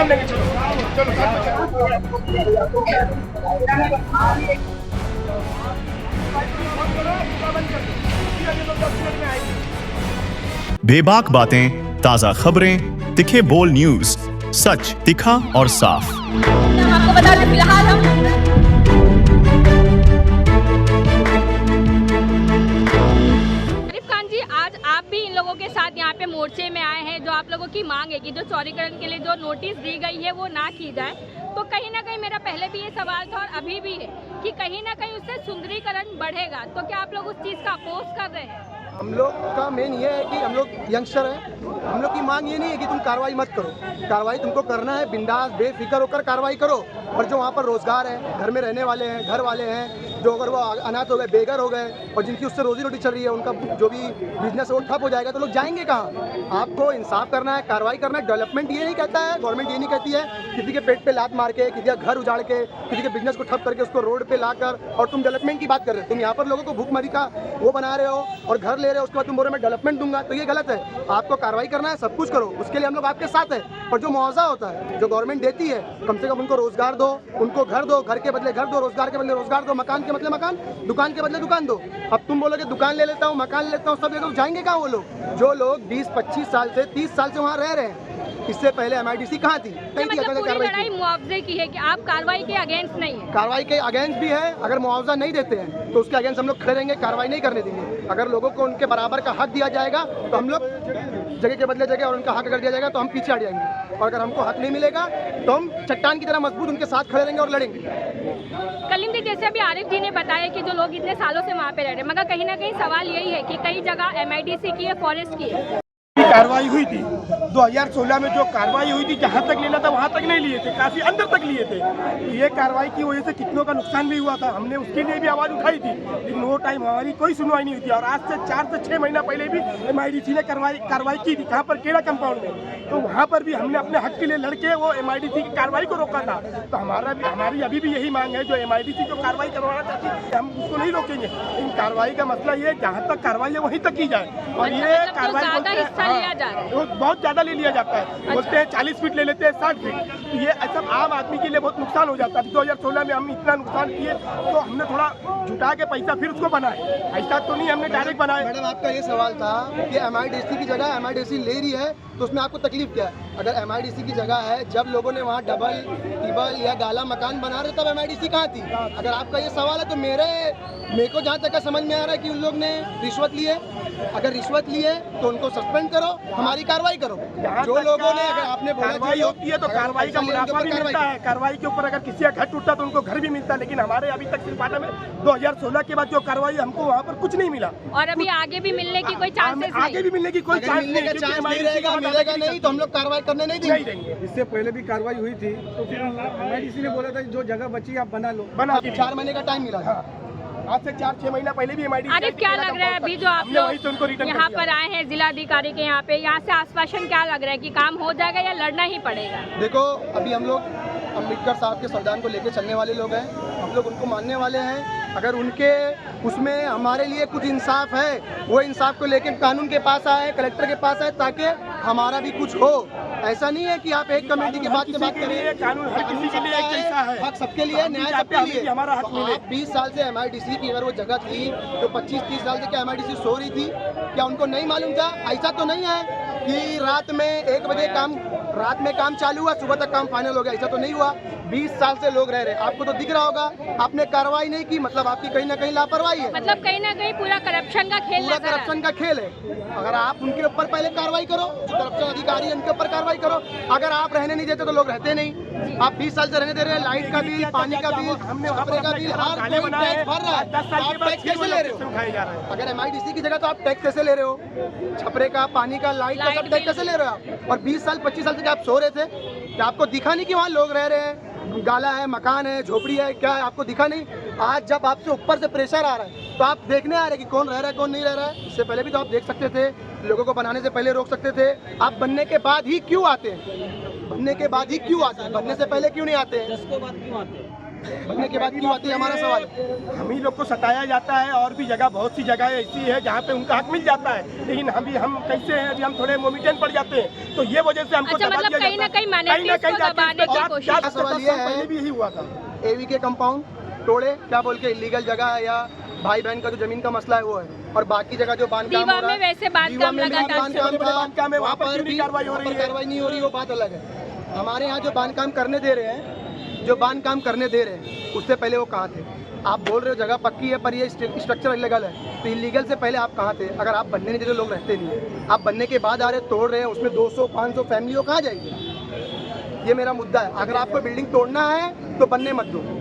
हम लेंगे, चलो चलो बेबाक बातें, ताजा खबरें, तिखे बोल न्यूज, सच तिखा और साफ। हम आपको बता दें फिलहाल हम आरिफ खान जी, आज आप भी इन लोगों के साथ यहाँ पे मोर्चे में आए हैं। जो आप लोगों की मांग है कि जो चौड़ीकरण के लिए जो नोटिस दी गई है वो ना की जाए, तो कहीं ना कहीं मेरा पहले भी ये सवाल था और अभी भी है कि कहीं ना कहीं उससे सुंदरीकरण बढ़ेगा, तो क्या आप लोग उस चीज़ का अपोज कर रहे हैं? हम लोग का मेन ये है कि हम लोग यंगस्टर हैं, हम लोग की मांग ये नहीं है कि तुम कार्रवाई मत करो। कार्रवाई तुमको करना है, बिंदास बेफिक्र होकर कार्रवाई करो। और जो वहाँ पर रोजगार है, घर में रहने वाले हैं, घर वाले हैं, जो अगर वो अनाथ हो गए, बेघर हो गए और जिनकी उससे रोजी रोटी चल रही है, उनका जो भी बिजनेस है वो ठप हो जाएगा, तो लोग जाएंगे कहाँ? आपको इंसाफ करना है, कार्रवाई करना है। डेवलपमेंट ये नहीं कहता है, गवर्नमेंट ये नहीं कहती है किसी के पेट पे लात मार के, किसी का घर उजाड़ के, किसी के बिजनेस को ठप करके उसको रोड पे लाकर और तुम डेवलपमेंट की बात कर रहे हो। तुम यहाँ पर लोगों को भूखमरी का वो बना रहे हो और घर ले रहे हो, उसके बाद तुम बोल रहे मैं डेवलपमेंट दूंगा, तो ये गलत है। आपको कार्रवाई करना है, सब कुछ करो, उसके लिए हम लोग आपके साथ है। और जो मुआवजा होता है, जो गवर्नमेंट देती है, कम से कम उनको रोजगार दो, उनको घर दो, घर के बदले घर दो, रोजगार के बदले रोजगार दो, मकान के बदले मकान, दुकान के बदले दुकान दो। अब तुम बोलोगे दुकान ले लेता हूँ, मकान ले लेता हूँ, सब ले लो, जाएंगे कहाँ वो लोग? जो लोग 20-25 साल से 30 साल से वहाँ रह रहे हैं। इससे पहले MIDC कहाँ थी? मतलब पूरी लड़ाई मुआवजे की है कि आप कार्रवाई के अगेंस्ट नहीं है? कार्रवाई के अगेंस्ट भी है। अगर मुआवजा नहीं देते हैं तो उसके अगेंस्ट हम लोग खड़े रहेंगे, कार्रवाई नहीं करने देंगे। अगर लोगों को उनके बराबर का हक दिया जाएगा तो हम लोग जगह के बदले जगह, और उनका हक अगर दिया जाएगा तो हम पीछे हट जाएंगे। और अगर हमको हक नहीं मिलेगा तो हम चट्टान की तरह मजबूत उनके साथ खड़े रहेंगे और लड़ेंगे। कलीम जी, जैसे अभी आरिफ जी ने बताया कि जो लोग इतने सालों से वहाँ पे रह रहे हैं, मगर कहीं ना कहीं सवाल यही है कि कई जगह MIDC की है, फॉरेस्ट की है। कार्रवाई हुई थी 2016 में, जो कार्रवाई हुई थी जहाँ तक लेना था वहाँ तक नहीं लिए थे, काफी अंदर तक लिए थे। तो ये कार्रवाई की वजह से कितनों का नुकसान भी हुआ था, हमने उसके लिए भी आवाज उठाई थी, लेकिन वो टाइम हमारी कोई सुनवाई नहीं हुई थी। और आज से 4 से 6 महीना पहले भी MIDC ने कार्रवाई की थी, कहाँ पर केड़ा कंपाउंड में, तो वहाँ पर भी हमने अपने हक के लिए लड़के वो MIDC की कार्रवाई को रोका था। तो हमारी अभी भी यही मांग है, जो MIDC जो कार्रवाई करवाना चाहती है हम उसको नहीं रोकेंगे, लेकिन कार्रवाई का मसला ये जहाँ तक कार्रवाई है वहीं तक की जाए। और ये कार्रवाई वो बहुत ज्यादा ले लिया जाता है, बोलते हैं 40 फीट ले लेते हैं, 60 फीट, तो ये सब आम आदमी के लिए बहुत नुकसान हो जाता है। 2016 में हम इतना नुकसान किए तो हमने थोड़ा जुटा के पैसा फिर उसको बनाए, ऐसा तो नहीं हमने डायरेक्ट बनाया। मैडम, आपका ये सवाल था कि MIDC की जगह MIDC ले रही है तो उसमें आपको तकलीफ क्या है? अगर MIDC की जगह है, जब लोगों ने वहाँ डबल टिबल या गाला मकान बना रहे तब MIDC कहाँ थी? अगर आपका ये सवाल है तो मेरे को जहाँ तक समझ में आ रहा है कि उन लोग ने रिश्वत ली है। अगर रिश्वत ली है तो उनको सस्पेंड करो, हमारी कार्रवाई करो। जो लोगों ने, अगर आपने बोला कार्रवाई होती है तो कार्रवाई का मुनाफा भी मिलता है, कार्रवाई के ऊपर अगर किसी का घर टूटता तो उनको घर भी मिलता है। लेकिन हमारे अभी तक सिलवाड़ा में 2016 के बाद जो कार्रवाई हमको वहाँ पर कुछ नहीं मिला, और अभी आगे भी मिलने की कोई चांसेस नहीं? आगे भी मिलने की कोई चांस नहीं रहेगा, मिलेगा नहीं तो हम लोग कार्रवाई करने नहीं देंगे। इससे पहले भी कार्रवाई हुई थी, तो फिर MIDC ने बोला था जो जगह बची आप बना लो, 4 महीने का टाइम मिला था। आज से 4-6 महीना पहले भी MIDC। आरिफ, क्या लग रहा है अभी जो आप लोग यहाँ पर आए हैं जिलाधिकारी के यहाँ पे, यहाँ से आश्वासन क्या लग रहा है कि काम हो जाएगा या लड़ना ही पड़ेगा? देखो, अभी हम लोग अम्बेडकर साहब के संविधान को लेकर चलने वाले लोग हैं, हम लोग उनको मानने वाले हैं। अगर उनके उसमें हमारे लिए कुछ इंसाफ है, वो इंसाफ को लेकर कानून के पास आए, कलेक्टर के पास आए, ताकि हमारा भी कुछ हो। ऐसा नहीं है कि आप एक कमेटी के बात करिए, कानून हर किसी के लिए एक जैसा है, हक सबके लिए, न्याय सबके लिए। हमारा हक मिले। 20 साल से MIDC की अगर वो जगह थी तो 25-30 साल से क्या MIDC सो रही थी? क्या उनको नहीं मालूम था? ऐसा तो नहीं है कि रात में 1 बजे रात में काम चालू हुआ, सुबह तक काम फाइनल हो गया, ऐसा तो नहीं हुआ। 20 साल से लोग रह रहे, आपको तो दिख रहा होगा, आपने कार्रवाई नहीं की, मतलब आपकी कहीं ना कहीं लापरवाही है। मतलब कहीं ना कहीं पूरा करप्शन का खेल, पूरा करप्शन का खेल है। अगर आप उनके ऊपर पहले कार्रवाई करो, जो करप्शन अधिकारी है उनके ऊपर कार्रवाई करो। अगर आप रहने नहीं देते तो लोग रहते नहीं। आप 20 साल से रहने दे रहे हैं, लाइट का बिल, पानी का बिल, कपड़े का बिल, हर कोई टैक्स भर रहा है, आप टैक्स कैसे ले रहे हो? अगर MIDC की जगह तो आप टैक्स कैसे ले रहे हो? छपरे का, पानी का, लाइट का सब टैक्स कैसे ले रहे हो आप? और 20 साल 25 साल से क्या आप सो रहे थे? क्या आपको दिखा नहीं कि वहाँ लोग रह रहे हैं, गाला है, मकान है, झोपड़ी है? क्या है, आपको दिखा नहीं? आज जब आपसे ऊपर से प्रेशर आ रहा है तो आप देखने आ रहे हैं कि कौन रह रहा है, कौन नहीं रह रहा है। इससे पहले भी तो आप देख सकते थे, लोगों को बनाने से पहले रोक सकते थे। आप बनने के बाद ही क्यों आते हैं? बनने के बाद ही क्यों आते हैं? बनने से पहले क्यों नहीं आते हैं? बनने के बाद क्यों आती है, हमारा सवाल है। हम ही लोग को सताया जाता है और भी जगह बहुत सी जगह ऐसी है जहाँ पे उनका हक मिल जाता है, लेकिन हम कैसे हैं, अभी हम थोड़े मोमिटन पड़ जाते हैं, तो ये वजह से हमको अच्छा, दबा मतलब दिया कहीं ना जाता है। कहीं minorities को दबाने की कोशिश। सवाल ये है- पहले भी यही हुआ था। एवी के कंपाउंड तोड़े क्या बोल के इलीगल जगह है, या भाई बहन का जो जमीन का मसला है वो है, और बाकी जगह जो बांध काम दीवा हो रहा में वैसे बांध दीवा काम में भी लगातार बांध चल काम बड़े-बड़े था, बांध काम है, वहाँ पर क्यों भी नहीं कार्रवाई हो रही है? कार्रवाई नहीं हो रही, वो बात अलग है। हमारे यहाँ जो बांध काम करने दे रहे हैं, जो बांध काम करने दे रहे हैं, उससे पहले वो कहाँ थे? आप बोल रहे हो जगह पक्की है पर ये स्ट्रक्चर इलीगल है, तो इलीगल से पहले आप कहाँ थे? अगर आप बनने नहीं देते, लोग रहते नहीं है, आप बनने के बाद आ रहे तोड़ रहे हैं, उसमें 200-500 फैमिली कहाँ जाएगी? ये मेरा मुद्दा है। अगर आपको बिल्डिंग तोड़ना है तो बनने मत दो।